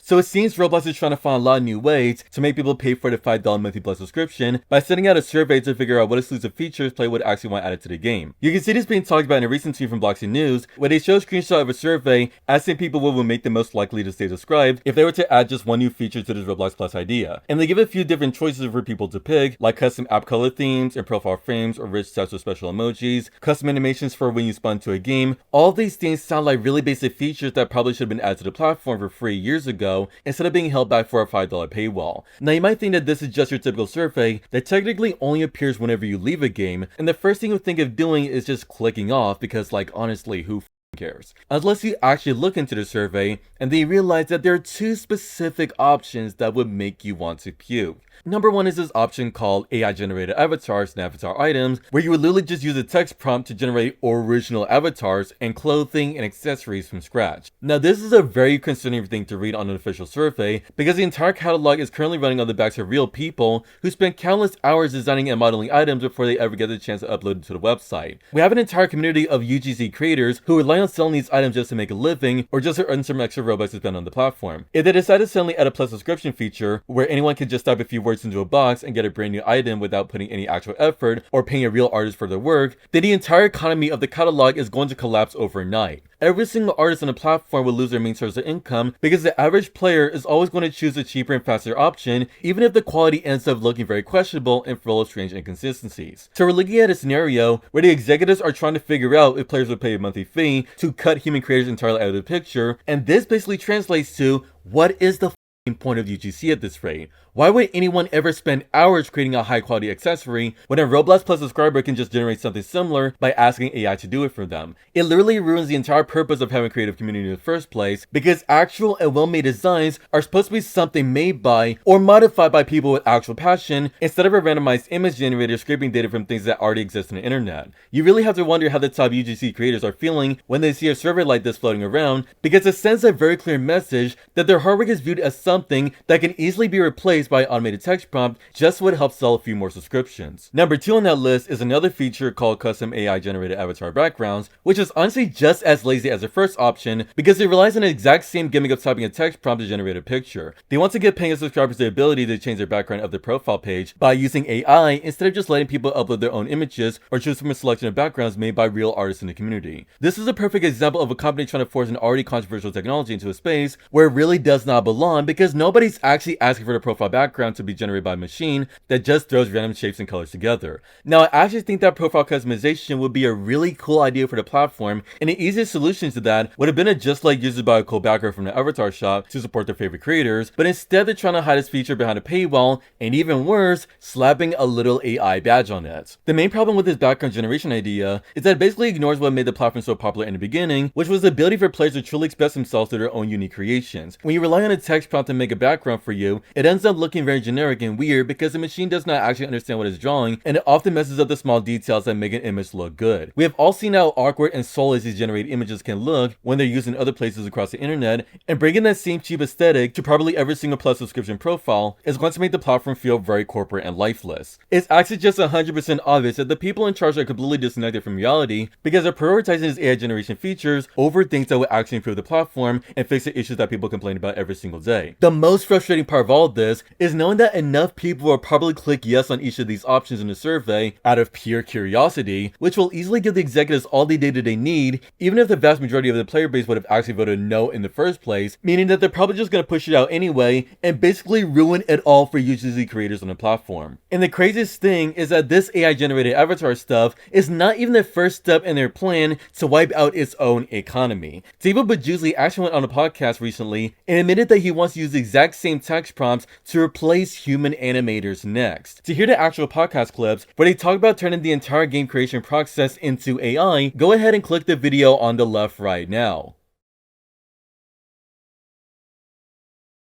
So it seems Roblox is trying to find a lot of new ways to make people pay for the $5 monthly plus subscription by sending out a survey to figure out what exclusive features players would actually want added to the game. You can see this being talked about in a recent tweet from Blockchain News, where they show a screenshot of a survey asking people what would make them most likely to stay subscribed if they were to add just one new feature to this Roblox Plus idea. And they give a few different choices for people to pick, like custom app color themes and profile frames or rich text with special emojis, custom animations for when you spawn to a game. All of these things sound like really basic features that probably should have been added to the platform for free years ago instead of being held back for a $5 paywall. Now you might think that this is just your typical survey that technically only appears whenever you leave a game, and the first thing you think of doing is just clicking off because, like, honestly, who cares? Unless you actually look into the survey and then you realize that there are two specific options that would make you want to puke. Number one is this option called AI generated avatars and avatar items, where you would literally just use a text prompt to generate original avatars and clothing and accessories from scratch. Now this is a very concerning thing to read on an official survey because the entire catalog is currently running on the backs of real people who spend countless hours designing and modeling items before they ever get the chance to upload it to the website. We have an entire community of UGC creators who rely on selling these items just to make a living or just to earn some extra Robux to spend on the platform. If they decide to suddenly add a plus subscription feature where anyone can just type a few words into a box and get a brand new item without putting any actual effort or paying a real artist for their work, then the entire economy of the catalog is going to collapse overnight. Every single artist on the platform will lose their main source of income because the average player is always going to choose a cheaper and faster option, even if the quality ends up looking very questionable and full of strange inconsistencies. So we're looking at a scenario where the executives are trying to figure out if players would pay a monthly fee to cut human creators entirely out of the picture, and this basically translates to, what is the point of UGC at this rate? Why would anyone ever spend hours creating a high quality accessory when a Roblox Plus subscriber can just generate something similar by asking AI to do it for them? It literally ruins the entire purpose of having a creative community in the first place, because actual and well-made designs are supposed to be something made by or modified by people with actual passion instead of a randomized image generator scraping data from things that already exist on the internet. You really have to wonder how the top UGC creators are feeling when they see a survey like this floating around, because it sends a very clear message that their hard work is viewed as something that can easily be replaced by automated text prompt just would help sell a few more subscriptions. Number 2 on that list is another feature called custom AI generated avatar backgrounds, which is honestly just as lazy as the first option because it relies on the exact same gimmick of typing a text prompt to generate a picture. They want to give paying subscribers the ability to change their background of their profile page by using AI instead of just letting people upload their own images or choose from a selection of backgrounds made by real artists in the community. This is a perfect example of a company trying to force an already controversial technology into a space where it really does not belong, because nobody's actually asking for the profile background to be generated by a machine that just throws random shapes and colors together. Now, I actually think that profile customization would be a really cool idea for the platform, and the easiest solution to that would have been to just like use it by a cool background from the avatar shop to support their favorite creators, but instead they're trying to hide this feature behind a paywall, and even worse, slapping a little AI badge on it. The main problem with this background generation idea is that it basically ignores what made the platform so popular in the beginning, which was the ability for players to truly express themselves through their own unique creations. When you rely on a text prompt to make a background for you, it ends up looking very generic and weird because the machine does not actually understand what it's drawing, and it often messes up the small details that make an image look good. We have all seen how awkward and soulless these generated images can look when they're used in other places across the internet, and bringing that same cheap aesthetic to probably every single Plus subscription profile is going to make the platform feel very corporate and lifeless. It's actually just 100% obvious that the people in charge are completely disconnected from reality because they're prioritizing these AI generation features over things that will actually improve the platform and fix the issues that people complain about every single day. The most frustrating part of all of this is knowing that enough people will probably click yes on each of these options in the survey out of pure curiosity, which will easily give the executives all the data they need, even if the vast majority of the player base would have actually voted no in the first place, meaning that they're probably just going to push it out anyway and basically ruin it all for UGC creators on the platform. And the craziest thing is that this AI generated avatar stuff is not even the first step in their plan to wipe out its own economy. David Bajuzli actually went on a podcast recently and admitted that he wants to use the exact same text prompts to replace human animators next. To hear the actual podcast clips where they talk about turning the entire game creation process into AI, go ahead and click the video on the left right now.